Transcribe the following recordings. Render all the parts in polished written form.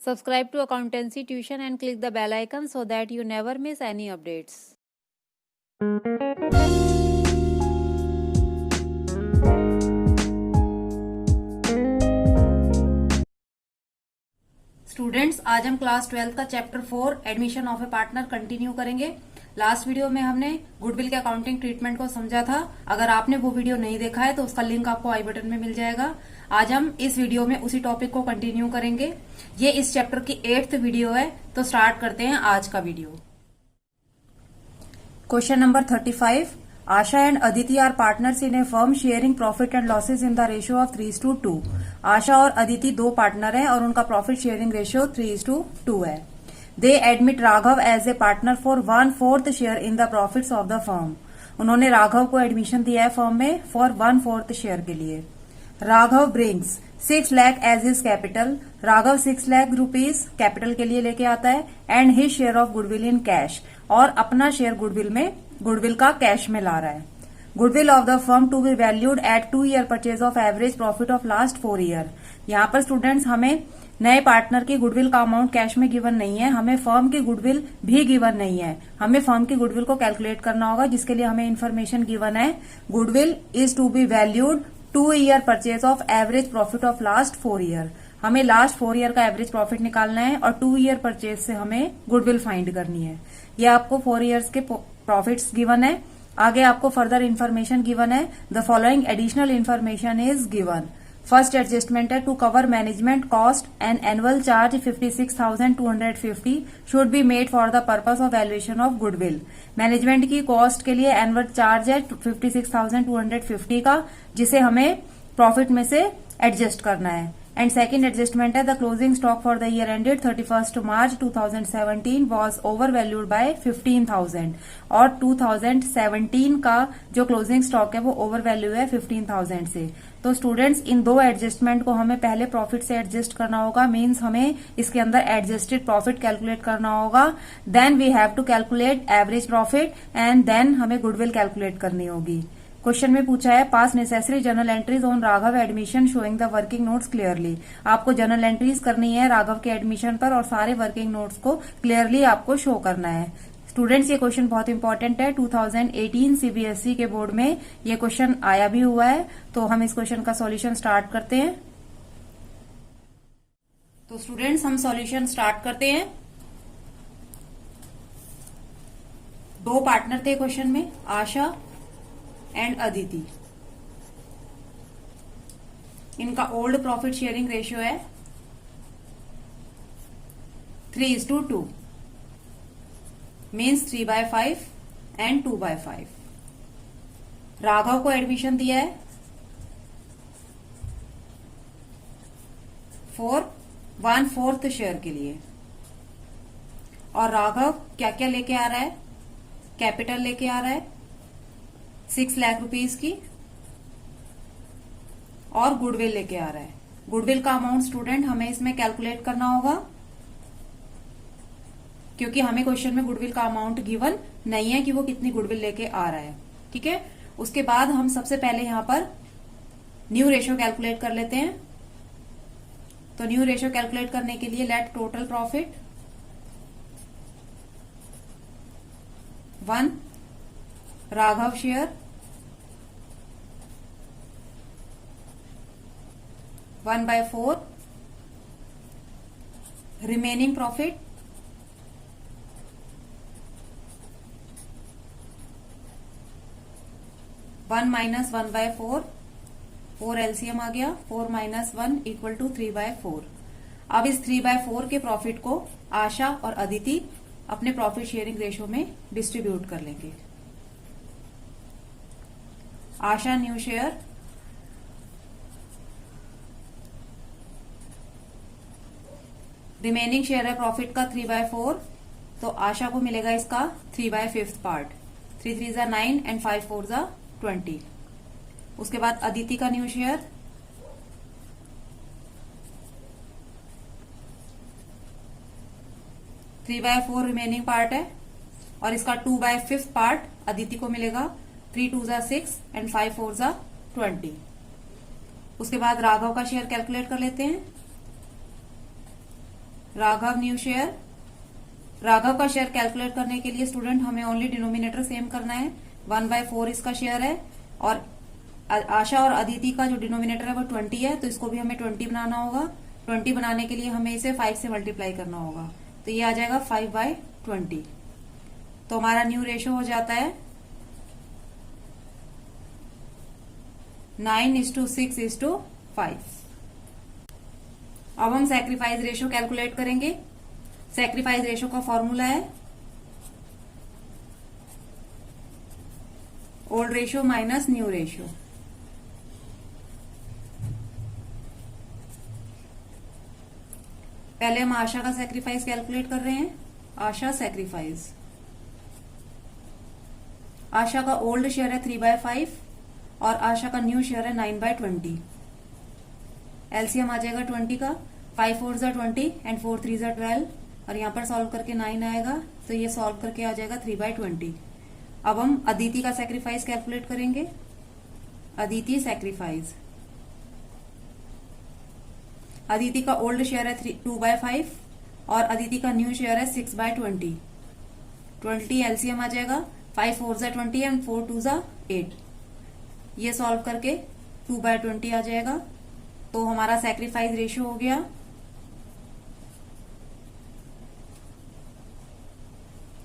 Subscribe to Accountancy Tuition and click the bell icon so that you never miss any updates. Students, आज हम class 12 का chapter 4 admission of A partner continue करेंगे। Last video में हमने goodwill के accounting treatment को समझा था। अगर आपने वो वीडियो नहीं देखा है तो उसका लिंक आपको आई बटन में मिल जाएगा। आज हम इस वीडियो में उसी टॉपिक को कंटिन्यू करेंगे। ये इस चैप्टर की 8th वीडियो है, तो स्टार्ट करते हैं आज का video. Question number 35। Asha and Aditi are partners in a firm sharing profit and losses in the ratio of 3:2। आशा और अदिति दो पार्टनर हैं और उनका प्रॉफिट शेयरिंग रेशियो 3:2 है। They admit Raghav as a partner for 1/4 share in the profits of the firm. उन्होंने राघव को admission दिया है फर्म में फॉर 1/4 शेयर के लिए। Raghav brings 6 lakh as his capital. Raghav 6 lakh rupees capital के लिए लेके आता है and his share of goodwill in cash, और अपना शेयर गुडविल का कैश में ला रहा है। Goodwill of the firm to be valued at 2 year purchase of average profit of last 4 year. यहाँ पर स्टूडेंट्स हमें नए पार्टनर की गुडविल का अमाउंट कैश में गिवन नहीं है, हमें फर्म की गुडविल भी गिवन नहीं है। हमें फर्म की गुडविल को कैलकुलेट करना होगा, जिसके लिए हमें इन्फॉर्मेशन गिवन है goodwill is to be valued 2 year purchase of average profit of last 4 year. हमें लास्ट 4 ईयर का एवरेज प्रॉफिट निकालना है और 2 ईयर परचेज से हमें गुडविल फाइंड करनी है। ये आपको 4 ईयर्स के प्रॉफिट्स गिवन है। आगे आपको फर्दर इन्फॉर्मेशन गिवन है। The following additional information is given. First adjustment है to cover management cost and annual charge 56,250 should be made for the purpose of valuation of goodwill. Management की cost के लिए annual charge है 56,250 का, जिसे हमें profit में से एडजस्ट करना है। एंड सेकेंड एडजस्टमेंट है the closing stock for the year ended 31 March 2017 was over valued bye 15,000, और 2017 का जो क्लोजिंग स्टॉक है वो ओवर वैल्यू है 15,000 से। तो स्टूडेंट्स, इन दो एडजस्टमेंट को हमें पहले प्रॉफिट से एडजस्ट करना होगा, मीन्स हमें इसके अंदर एडजस्टेड प्रॉफिट कैलकुलेट करना होगा। Then we have to calculate average profit and then हमें गुडविल कैलकुलेट करनी होगी। क्वेश्चन में पूछा है pass necessary journal entries on Raghav admission showing the working notes clearly. आपको जर्नल एंट्रीज करनी है राघव के एडमिशन पर और सारे वर्किंग नोट्स को क्लियरली आपको शो करना है। स्टूडेंट्स, ये क्वेश्चन बहुत इंपॉर्टेंट है। 2018 सीबीएसई के बोर्ड में ये क्वेश्चन आया भी हुआ है, तो हम इस क्वेश्चन का सॉल्यूशन स्टार्ट करते हैं। तो स्टूडेंट्स, हम सॉल्यूशन स्टार्ट करते हैं। दो पार्टनर थे क्वेश्चन में, आशा एंड अदिति। इनका ओल्ड प्रॉफिट शेयरिंग रेशियो है 3:2, मीन्स 3/5 एंड 2/5। राघव को एडमिशन दिया है फॉर 1/4 शेयर के लिए, और राघव क्या क्या लेके आ रहा है? कैपिटल लेके आ रहा है 6 लाख रुपीज की, और गुडविल लेके आ रहा है। गुडविल का अमाउंट स्टूडेंट हमें इसमें कैलकुलेट करना होगा, क्योंकि हमें क्वेश्चन में गुडविल का अमाउंट गिवन नहीं है कि वो कितनी गुडविल लेके आ रहा है। ठीक है, उसके बाद हम सबसे पहले यहां पर न्यू रेशियो कैलकुलेट कर लेते हैं। तो न्यू रेशियो कैलकुलेट करने के लिए let total profit 1 Raghav share 1/4 remaining profit 1 - 1/4, 4 LCM आ गया, 4 - 1 = 3/4। अब इस 3/4 के प्रॉफिट को आशा और अदिति अपने प्रॉफिट शेयरिंग रेशियो में डिस्ट्रीब्यूट कर लेंगे। आशा न्यू शेयर रिमेनिंग शेयर है प्रॉफिट का 3/4, तो आशा को मिलेगा इसका 3/5 पार्ट। 3 3 = 9 एंड 5 4 = 20। उसके बाद अदिति का न्यू शेयर 3/4 रिमेनिंग पार्ट है, और इसका 2/5 पार्ट अदिति को मिलेगा। 3 2 = 6 एंड 5 4 = 20। उसके बाद राघव का शेयर कैलकुलेट कर लेते हैं। Raghav new share. राघव का शेयर कैलकुलेट करने के लिए स्टूडेंट हमें ओनली डिनोमिनेटर सेम करना है। 1/4 इसका शेयर है और आशा और अदिति का जो डिनोमिनेटर है वो 20 है, तो इसको भी हमें 20 बनाना होगा। 20 बनाने के लिए हमें इसे 5 से मल्टीप्लाई करना होगा, तो ये आ जाएगा 5/20। तो हमारा न्यू रेशो हो जाता है 9:6:5। अब हम सैक्रिफाइस रेशो कैलकुलेट करेंगे। सैक्रिफाइस रेशो का फॉर्मूला है old ratio minus new ratio. पहले हम आशा का सैक्रिफाइस कैलकुलेट कर रहे हैं। आशा सैक्रिफाइस, आशा का ओल्ड शेयर है 3/5 और आशा का न्यू शेयर है 9/20। एलसीएम आ जाएगा 20 का। 5 4 ज़ा 20 एंड 4 3 ज़ा 12 और यहां पर सॉल्व करके 9 आएगा, तो ये सॉल्व करके आ जाएगा 3/20। अब हम अदिति का सैक्रिफाइस कैलकुलेट करेंगे। अदिति सैक्रिफाइस, अदिति का ओल्ड शेयर है 2/5 और अदिति का न्यू शेयर है 6/20। 20 एलसीएम आ जाएगा। 5 4 ज़ा 20 एंड 4 2 ज़ा 8। ये सॉल्व करके 2/20 आ जाएगा, तो हमारा सैक्रिफाइस रेशियो हो गया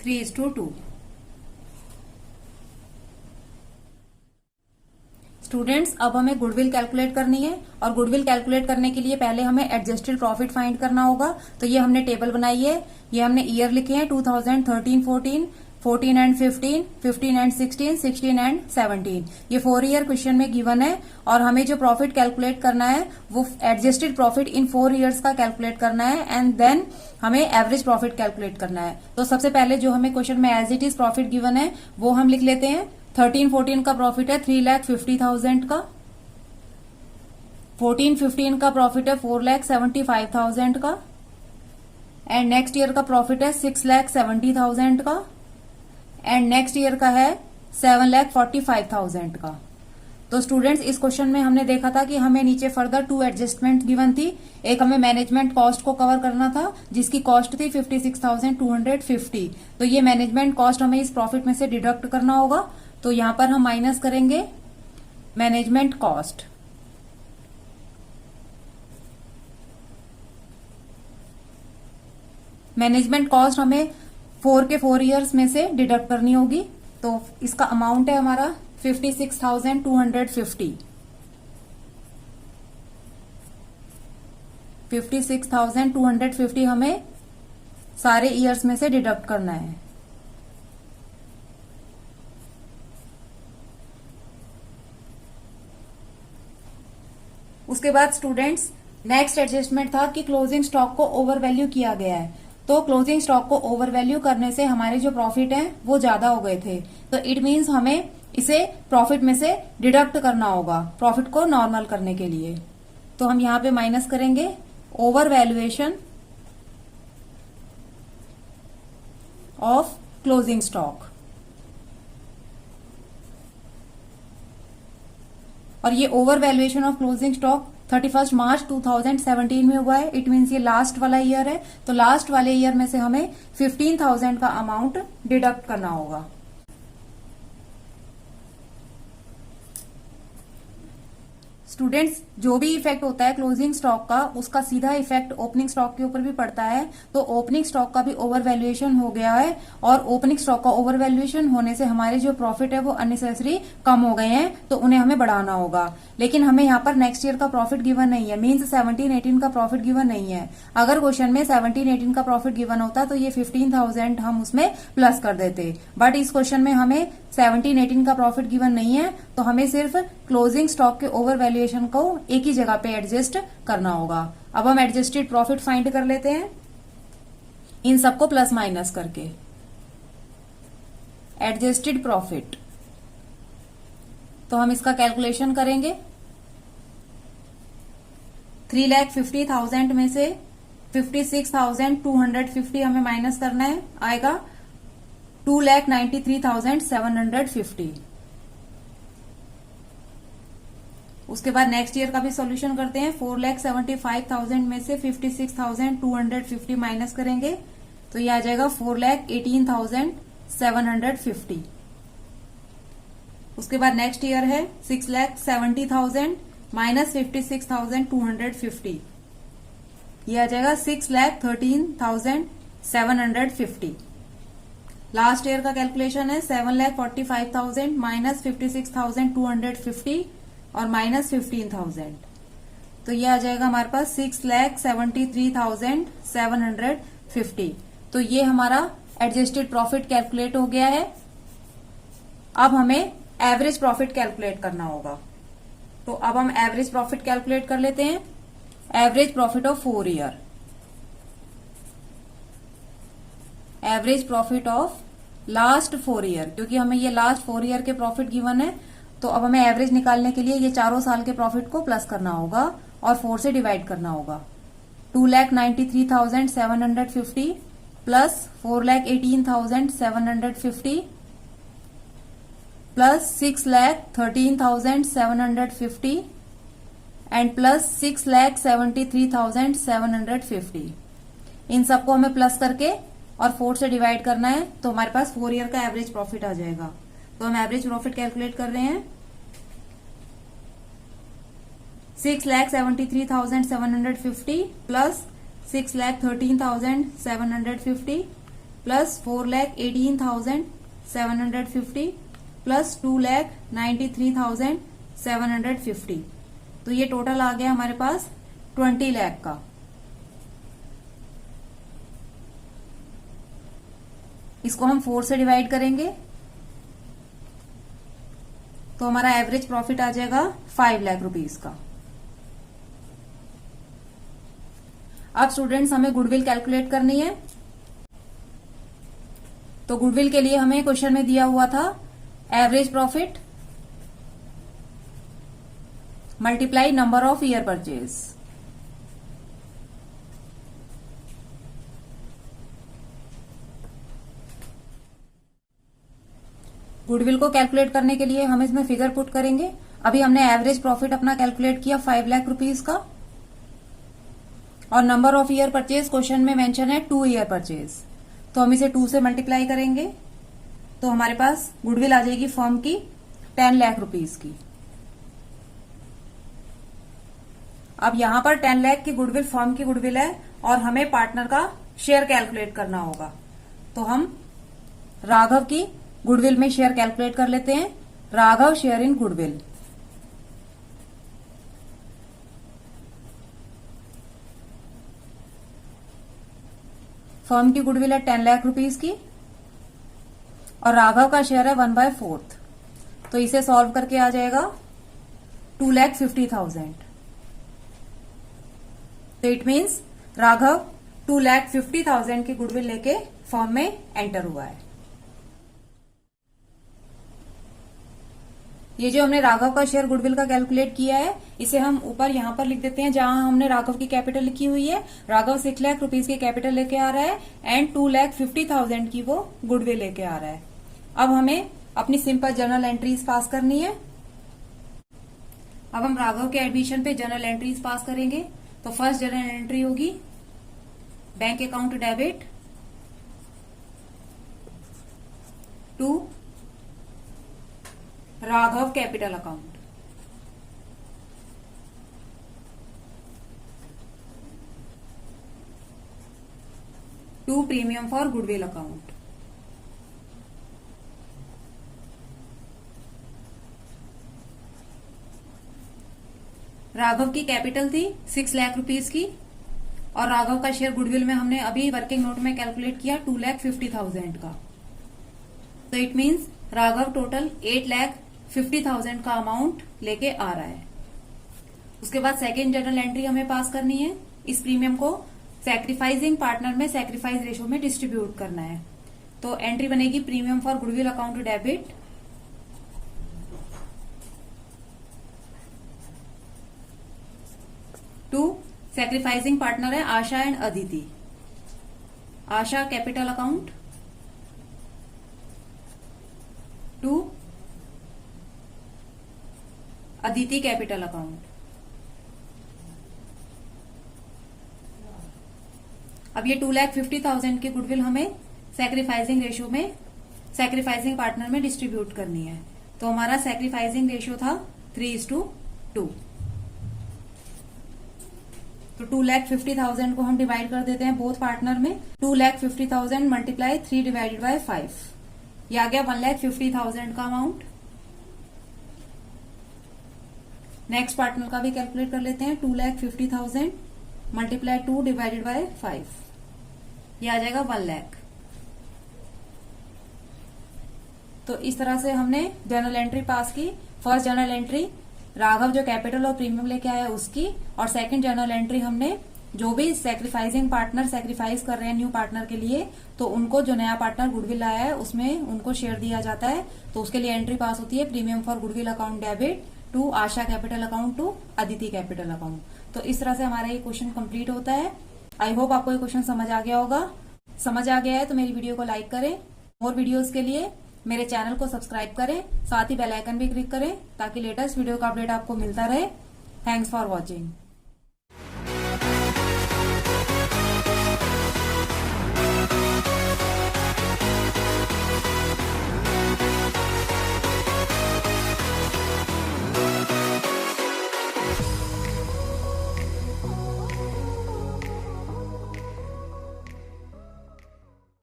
3:2। स्टूडेंट्स, अब हमें गुडविल कैलकुलेट करनी है और गुडविल कैलकुलेट करने के लिए पहले हमें एडजस्टेड प्रॉफिट फाइंड करना होगा। तो ये हमने टेबल बनाई है, ये हमने ईयर लिखे हैं 2013, 14, 14 एंड 15, 15 एंड 16, 16 एंड 17। ये 4 ईयर क्वेश्चन में गिवन है और हमें जो प्रॉफिट कैलकुलेट करना है वो एडजस्टेड प्रॉफिट इन 4 ईयर्स का कैलकुलेट करना है एंड देन हमें एवरेज प्रॉफिट कैलकुलेट करना है। तो सबसे पहले जो हमें क्वेश्चन में as it is profit given है वो हम लिख लेते हैं। 13, 14 का प्रॉफिट है 3,50,000 का। 14, 15 का प्रॉफिट है 4,75,000 का एंड नेक्स्ट ईयर का प्रॉफिट है 6,70,000 का एंड नेक्स्ट ईयर का है 7,45,000 का। तो स्टूडेंट्स, इस क्वेश्चन में हमने देखा था कि हमें नीचे फर्दर 2 एडजस्टमेंट गिवन थी। एक हमें मैनेजमेंट कॉस्ट को कवर करना था जिसकी कॉस्ट थी 56,250। तो ये मैनेजमेंट कॉस्ट हमें इस प्रॉफिट में से डिडक्ट करना होगा, तो यहां पर हम माइनस करेंगे मैनेजमेंट कॉस्ट। मैनेजमेंट कॉस्ट हमें 4 के 4 ईयर्स में से डिडक्ट करनी होगी, तो इसका अमाउंट है हमारा 56,250। 56,250 हमें सारे ईयर्स में से डिडक्ट करना है। उसके बाद स्टूडेंट्स, नेक्स्ट एडजस्टमेंट था कि क्लोजिंग स्टॉक को ओवर वैल्यू किया गया है। तो क्लोजिंग स्टॉक को ओवर वैल्यू करने से हमारे जो प्रॉफिट है वो ज्यादा हो गए थे, तो इट मीन्स हमें इसे प्रॉफिट में से डिडक्ट करना होगा प्रॉफिट को नॉर्मल करने के लिए। तो हम यहां पे माइनस करेंगे over valuation of closing stock. और ये over valuation of closing stock 31 मार्च 2017 में हुआ है। इट मीन्स ये लास्ट वाला ईयर है, तो लास्ट वाले ईयर में से हमें 15,000 का अमाउंट डिडक्ट करना होगा। स्टूडेंट्स, जो भी इफेक्ट होता है क्लोजिंग स्टॉक का उसका सीधा इफेक्ट ओपनिंग स्टॉक के ऊपर भी पड़ता है। तो ओपनिंग स्टॉक का भी ओवर वैल्यूएशन हो गया है और ओपनिंग स्टॉक का ओवर वैल्यूएशन होने से हमारे जो प्रॉफिट है वो अननेसेसरी कम हो गए हैं, तो उन्हें हमें बढ़ाना होगा। लेकिन हमें यहाँ पर नेक्स्ट ईयर का प्रॉफिट गिवन नहीं है, मीन्स 17-18 का प्रॉफिट गिवन नहीं है। अगर क्वेश्चन में 17-18 का प्रॉफिट गिवन होता तो ये 15,000 हम उसमें प्लस कर देते, बट इस क्वेश्चन में हमें 17-18 का प्रॉफिट गिवन नहीं है, तो हमें सिर्फ क्लोजिंग स्टॉक के ओवर वैल्यूएशन को एक ही जगह पे एडजस्ट करना होगा। अब हम एडजस्टेड प्रॉफिट फाइंड कर लेते हैं इन सबको प्लस माइनस करके। एडजस्टेड प्रॉफिट, तो हम इसका कैलकुलेशन करेंगे। 3,50,000 में से 56,250 हमें माइनस करना है, आएगा 2,93,750। उसके बाद नेक्स्ट ईयर का भी सॉल्यूशन करते हैं। 4,75,000 में से 56,250 माइनस करेंगे तो ये आ जाएगा 4,18,750। उसके बाद नेक्स्ट ईयर है 6,70,000 माइनस 56,250, ये आ जाएगा 6,13,750। लास्ट ईयर का कैलकुलेशन है 7,45,000 माइनस 56,250 और माइनस 15,000, तो ये आ जाएगा हमारे पास 6,73,750। तो ये हमारा एडजस्टेड प्रॉफिट कैलकुलेट हो गया है। अब हमें एवरेज प्रॉफिट कैलकुलेट करना होगा, तो अब हम एवरेज प्रॉफिट कैलकुलेट कर लेते हैं। Average profit of 4 year, average profit of last 4 year, क्योंकि हमें ये लास्ट 4 ईयर के प्रॉफिट गिवन है, तो अब हमें एवरेज निकालने के लिए ये चारों साल के प्रॉफिट को प्लस करना होगा और 4 से डिवाइड करना होगा। 2,93,750 प्लस 4,18,750 प्लस 6,13,750 एंड प्लस 6,73,750। इन सबको हमें प्लस करके और 4 से डिवाइड करना है, तो हमारे पास 4 ईयर का एवरेज प्रॉफिट आ जाएगा। तो हम एवरेज प्रॉफिट कैलकुलेट कर रहे हैं। 6,73,750 प्लस 6,13,750 प्लस 4,18,750 प्लस 2,93,750, तो ये टोटल आ गया हमारे पास 20 लाख का। इसको हम 4 से डिवाइड करेंगे तो हमारा एवरेज प्रॉफिट आ जाएगा 5 लाख रुपीस का। अब स्टूडेंट्स हमें गुडविल कैलकुलेट करनी है, तो गुडविल के लिए हमें क्वेश्चन में दिया हुआ था average profit multiply number of year purchase. Goodwill को कैलकुलेट करने के लिए हम इसमें फिगर पुट करेंगे। अभी हमने एवरेज प्रॉफिट अपना कैलकुलेट किया 5 लाख रुपीस का, और number of year purchase question में मेंशन है 2 ईयर परचेज, तो हम इसे 2 से मल्टीप्लाई करेंगे तो हमारे पास गुडविल आ जाएगी फर्म की 10 लाख रुपीस की। अब यहां पर 10 लाख की गुडविल फर्म की गुडविल है और हमें पार्टनर का शेयर कैलकुलेट करना होगा, तो हम राघव की गुडविल में शेयर कैलकुलेट कर लेते हैं। Raghav share in goodwill, firm की गुडविल है 10 लाख रुपीस की और राघव का शेयर है 1/4, तो इसे सॉल्व करके आ जाएगा 2,50,000। तो इट मीन्स राघव 2,50,000 की गुडविल लेके फर्म में एंटर हुआ है। ये जो हमने राघव का शेयर गुडविल का कैलकुलेट किया है, इसे हम ऊपर यहां पर लिख देते हैं जहां हमने राघव की कैपिटल लिखी हुई है। राघव 6 लाख रुपीस की कैपिटल लेके आ रहा है एंड 2,50,000 की वो गुडविल लेके आ रहा है। अब हमें अपनी सिंपल जर्नल एंट्रीज पास करनी है। अब हम राघव के एडमिशन पे जर्नल एंट्रीज पास करेंगे। तो फर्स्ट जर्नल एंट्री होगी bank account debit to Raghav capital account, to premium for goodwill account. Raghav की कैपिटल थी 6 लाख रुपीस की और राघव का शेयर गुडविल में हमने अभी वर्किंग नोट में कैलकुलेट किया 2,50,000 का, तो इट मीन्स राघव टोटल 8,50,000 का अमाउंट लेके आ रहा है। उसके बाद सेकेंड जर्नल एंट्री हमें पास करनी है। इस प्रीमियम को सैक्रिफाइसिंग पार्टनर में सैक्रिफाइस रेशो में डिस्ट्रीब्यूट करना है। तो एंट्री बनेगी premium for goodwill account debit to sacrificing partner है Asha and Aditi, Asha capital account to Aditi capital account. अब ये 2,50,000 की गुडविल हमें सैक्रिफाइसिंग रेशियो में, सैक्रिफाइसिंग पार्टनर में डिस्ट्रीब्यूट करनी है। तो हमारा सैक्रिफाइसिंग रेशियो था 3:2। तो 2,50,000 को हम डिवाइड कर देते हैं बोथ पार्टनर में। 2,50,000 मल्टीप्लाई 3 डिवाइडेड बाय 5, ये आ गया 1,50,000 का अमाउंट। नेक्स्ट पार्टनर का भी कैलकुलेट कर लेते हैं। 2,50,000 मल्टीप्लाई 2 डिवाइडेड बाय 5, ये आ जाएगा 1 लाख। तो इस तरह से हमने जर्नल एंट्री पास की। फर्स्ट जर्नल एंट्री राघव जो कैपिटल और प्रीमियम लेके आया उसकी, और सेकंड जर्नल एंट्री हमने जो भी सैक्रिफाइसिंग पार्टनर सैक्रिफाइस कर रहे हैं न्यू पार्टनर के लिए, तो उनको जो नया पार्टनर गुडविल लाया है उसमें उनको शेयर दिया जाता है। तो उसके लिए एंट्री पास होती है premium for goodwill account debit to Asha capital account to Aditi capital account. तो इस तरह से हमारा ये क्वेश्चन कंप्लीट होता है। आई होप आपको ये क्वेश्चन समझ आ गया होगा। समझ आ गया है तो मेरी वीडियो को लाइक करें। और वीडियोस के लिए मेरे चैनल को सब्सक्राइब करें, साथ ही बेल आइकन भी क्लिक करें ताकि लेटेस्ट वीडियो का अपडेट आपको मिलता रहे। Thanks for watching.